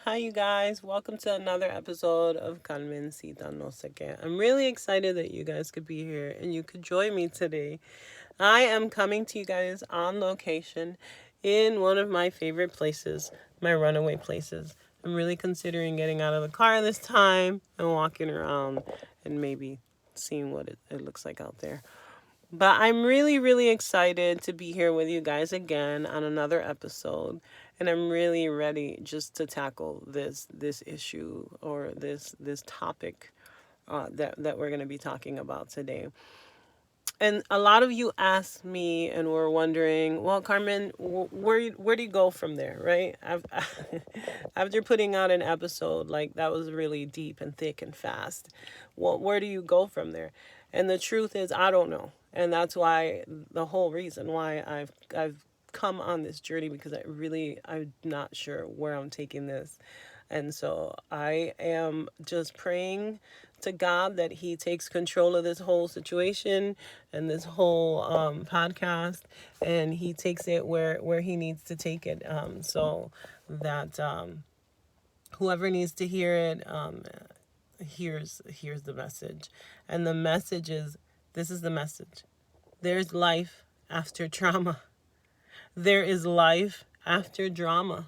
Hi, you guys. Welcome to another episode of Carmencita No Sé Qué. I'm really excited that you guys could be here and you could join me today. I am coming to you guys on location in one of my favorite places, my runaway places. I'm really considering getting out of the car this time and walking around and maybe seeing what it looks like out there. But I'm really, really excited to be here with you guys again on another episode. And I'm really ready just to tackle this issue or this topic that we're going to be talking about today. And a lot of you asked me and were wondering, well, Carmen, where do you go from there, right? After putting out an episode like that was really deep and thick and fast, well, where do you go from there? And the truth is, I don't know, and that's why the whole reason why I've come on this journey because I'm not sure where I'm taking this. And so I am just praying to God that He takes control of this whole situation and this whole podcast, and He takes it where He needs to take it, so that whoever needs to hear it hears the message. And the message is, this is the message: there's life after trauma. There is life after drama.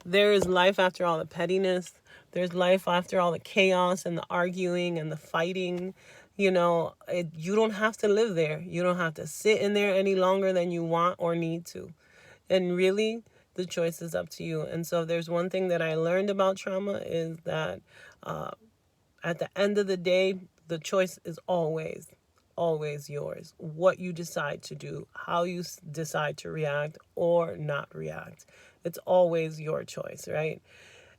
There is life after all the pettiness. There's life after all the chaos and the arguing and the fighting. You don't have to live there. You don't have to sit in there any longer than you want or need to. And really, the choice is up to you. And so, if there's one thing that I learned about trauma, is that at the end of the day, the choice is always yours. What you decide to do, how you decide to react or not react. It's always your choice, right?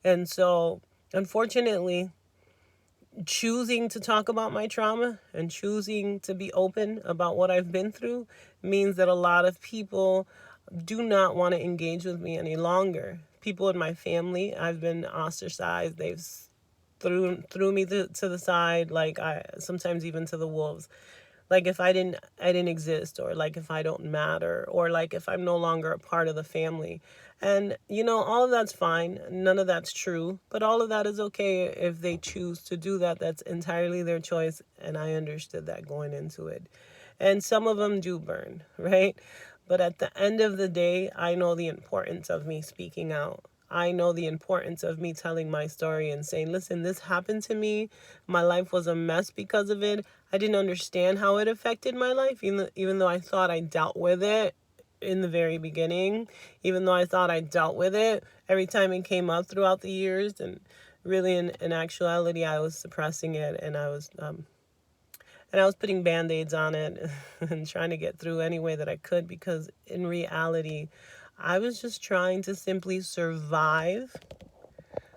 And so, unfortunately, choosing to talk about my trauma and choosing to be open about what I've been through means that a lot of people do not want to engage with me any longer. People in my family, I've been ostracized. They've threw me to the side, like I sometimes even to the wolves. Like if I didn't exist, or like if I don't matter, or like if I'm no longer a part of the family. And all of that's fine. None of that's true, but all of that is okay if they choose to do that. That's entirely their choice, and I understood that going into it. And some of them do burn, right? But at the end of the day, I know the importance of me speaking out. I know the importance of me telling my story and saying, listen, this happened to me. My life was a mess because of it. I didn't understand how it affected my life, even though I thought I dealt with it in the very beginning, even though I thought I dealt with it every time it came up throughout the years. And really, in actuality, I was suppressing it, and I was putting band-aids on it and trying to get through any way that I could, because in reality, I was just trying to simply survive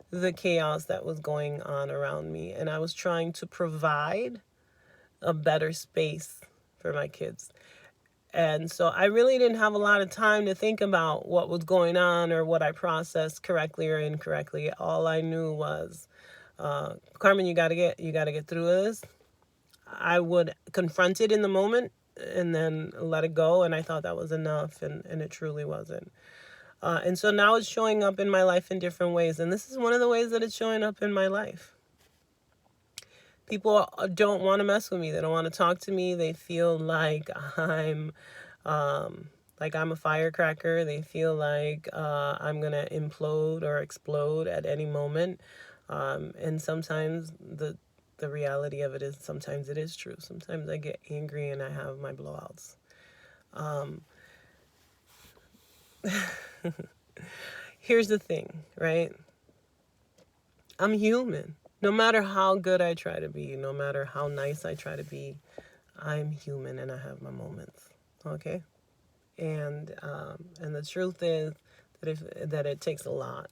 the chaos that was going on around me. And I was trying to provide a better space for my kids. And so I really didn't have a lot of time to think about what was going on or what I processed correctly or incorrectly. All I knew was, Carmen, you gotta get through this. I would confront it in the moment and then let it go. And I thought that was enough, and it truly wasn't. And so now it's showing up in my life in different ways. And this is one of the ways that it's showing up in my life. People don't want to mess with me. They don't want to talk to me. They feel like I'm a firecracker. They feel like I'm going to implode or explode at any moment. And sometimes the reality of it is, sometimes it is true. Sometimes I get angry and I have my blowouts. Here's the thing, right? I'm human. No matter how good I try to be, no matter how nice I try to be, I'm human and I have my moments. Okay? And the truth is that it takes a lot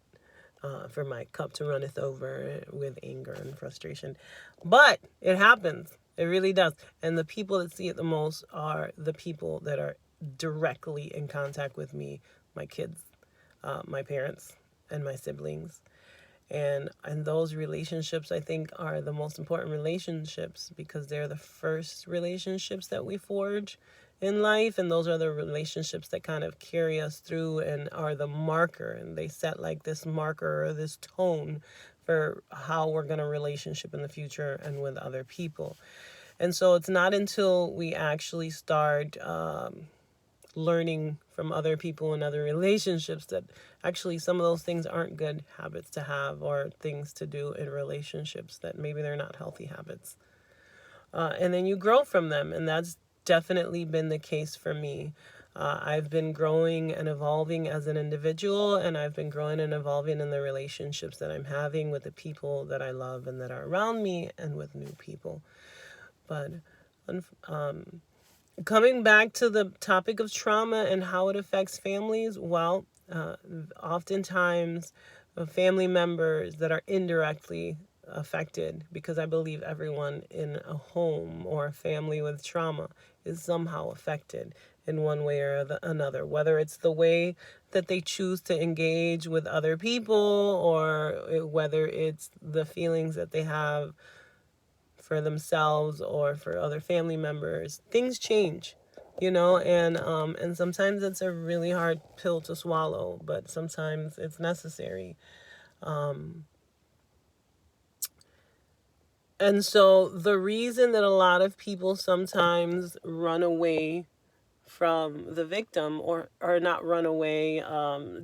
for my cup to runneth over with anger and frustration. But it happens. It really does. And the people that see it the most are the people that are directly in contact with me: my kids, my parents, and my siblings. And those relationships, I think, are the most important relationships, because they're the first relationships that we forge, in life, and those are the relationships that kind of carry us through and are the marker, and they set like this marker or this tone for how we're going to relationship in the future and with other people. And so it's not until we actually start learning from other people and other relationships that actually some of those things aren't good habits to have or things to do in relationships, that maybe they're not healthy habits. And then you grow from them. And that's definitely been the case for me. I've been growing and evolving as an individual, and I've been growing and evolving in the relationships that I'm having with the people that I love and that are around me, and with new people. But coming back to the topic of trauma and how it affects families, well, oftentimes family members that are indirectly affected, because I believe everyone in a home or a family with trauma is somehow affected in one way or another, whether it's the way that they choose to engage with other people, or whether it's the feelings that they have for themselves or for other family members. Things change, and sometimes it's a really hard pill to swallow, but sometimes it's necessary. And so the reason that a lot of people sometimes run away from the victim, or not run away,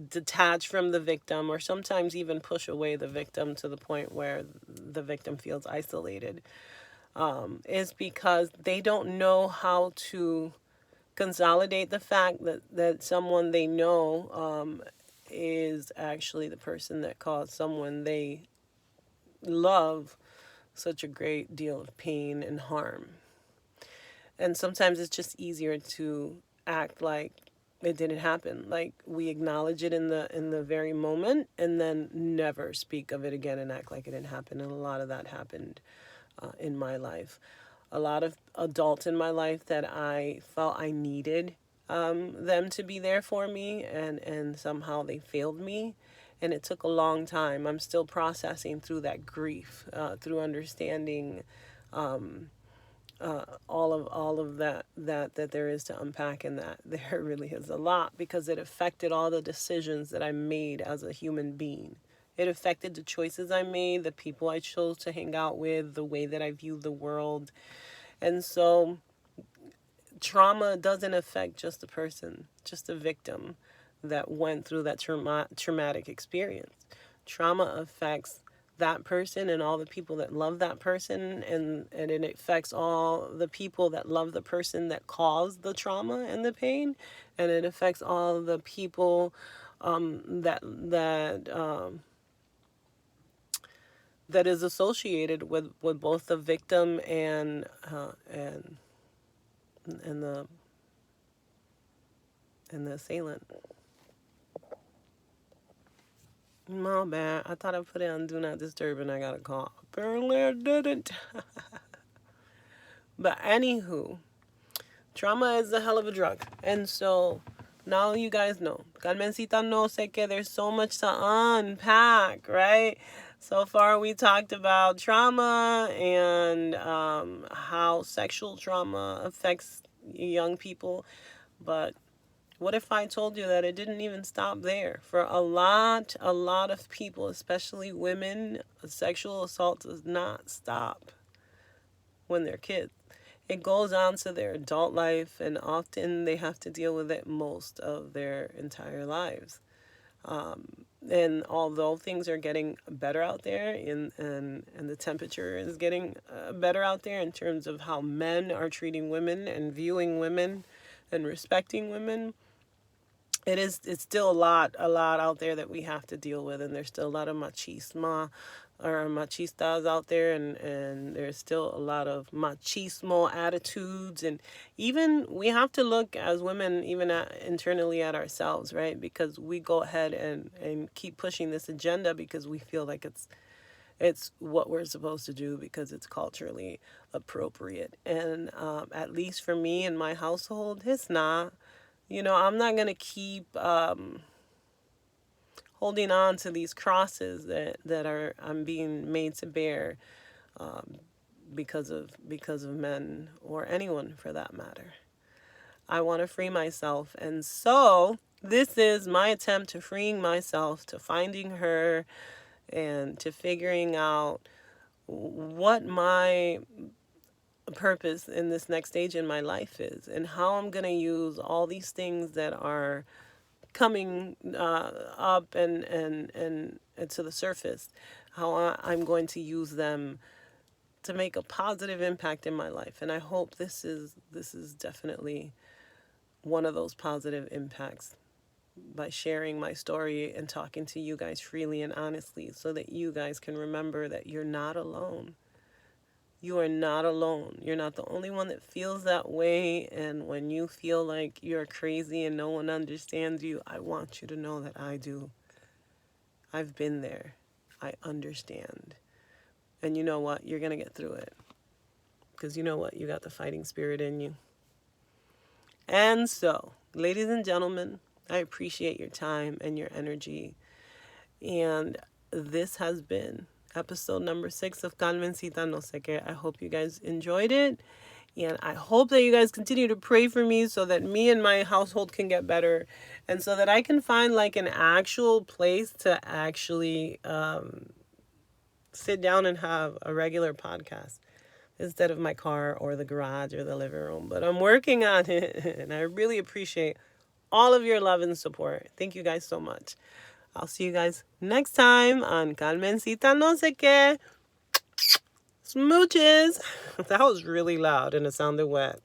detach from the victim, or sometimes even push away the victim to the point where the victim feels isolated, is because they don't know how to consolidate the fact that someone they know is actually the person that caused someone they love such a great deal of pain and harm. And sometimes it's just easier to act like it didn't happen, like we acknowledge it in the very moment, and then never speak of it again and act like it didn't happen. And a lot of that happened in my life. A lot of adults in my life that I felt I needed them to be there for me, and somehow they failed me. And it took a long time. I'm still processing through that grief, through understanding all of that there is to unpack, and that there really is a lot, because it affected all the decisions that I made as a human being. It affected the choices I made, the people I chose to hang out with, the way that I viewed the world. And so trauma doesn't affect just the person, just the victim that went through that traumatic experience. Trauma affects that person and all the people that love that person, and it affects all the people that love the person that caused the trauma and the pain, and it affects all the people that is associated with both the victim and the assailant. My bad. I thought I put it on Do Not Disturb and I got a call. Apparently I didn't. But anywho, trauma is a hell of a drug. And so now you guys know. Carmencita no sé que there's so much to unpack, right? So far we talked about trauma and how sexual trauma affects young people. But what if I told you that it didn't even stop there? For a lot of people, especially women, sexual assault does not stop when they're kids. It goes on to their adult life, and often they have to deal with it most of their entire lives. And although things are getting better out there, and the temperature is getting better out there in terms of how men are treating women and viewing women and respecting women, it's still a lot out there that we have to deal with, and there's still a lot of machismo or machistas out there, and there's still a lot of machismo attitudes. And even we have to look as women even internally at ourselves, right? Because we go ahead and keep pushing this agenda because we feel like it's what we're supposed to do because it's culturally appropriate. And at least for me in my household, it's not. I'm not going to keep holding on to these crosses that I'm being made to bear because of men, or anyone for that matter. I want to free myself. And so this is my attempt to freeing myself, to finding her, and to figuring out what my purpose in this next stage in my life is, and how I'm going to use all these things that are coming up and to the surface, how I'm going to use them to make a positive impact in my life. And I hope this is definitely one of those positive impacts, by sharing my story and talking to you guys freely and honestly, so that you guys can remember that you're not alone. You are not alone. You're not the only one that feels that way. And when you feel like you're crazy and no one understands you, I want you to know that I do. I've been there. I understand. And you know what? You're going to get through it. Because you know what? You got the fighting spirit in you. And so, ladies and gentlemen, I appreciate your time and your energy. And this has been episode number 6 of Carmencita No Sé Qué. I hope you guys enjoyed it. And I hope that you guys continue to pray for me, so that me and my household can get better. And so that I can find like an actual place to actually sit down and have a regular podcast, instead of my car or the garage or the living room. But I'm working on it, and I really appreciate all of your love and support. Thank you guys so much. I'll see you guys next time on Carmencita No Sé Qué. Smooches. That was really loud and it sounded wet.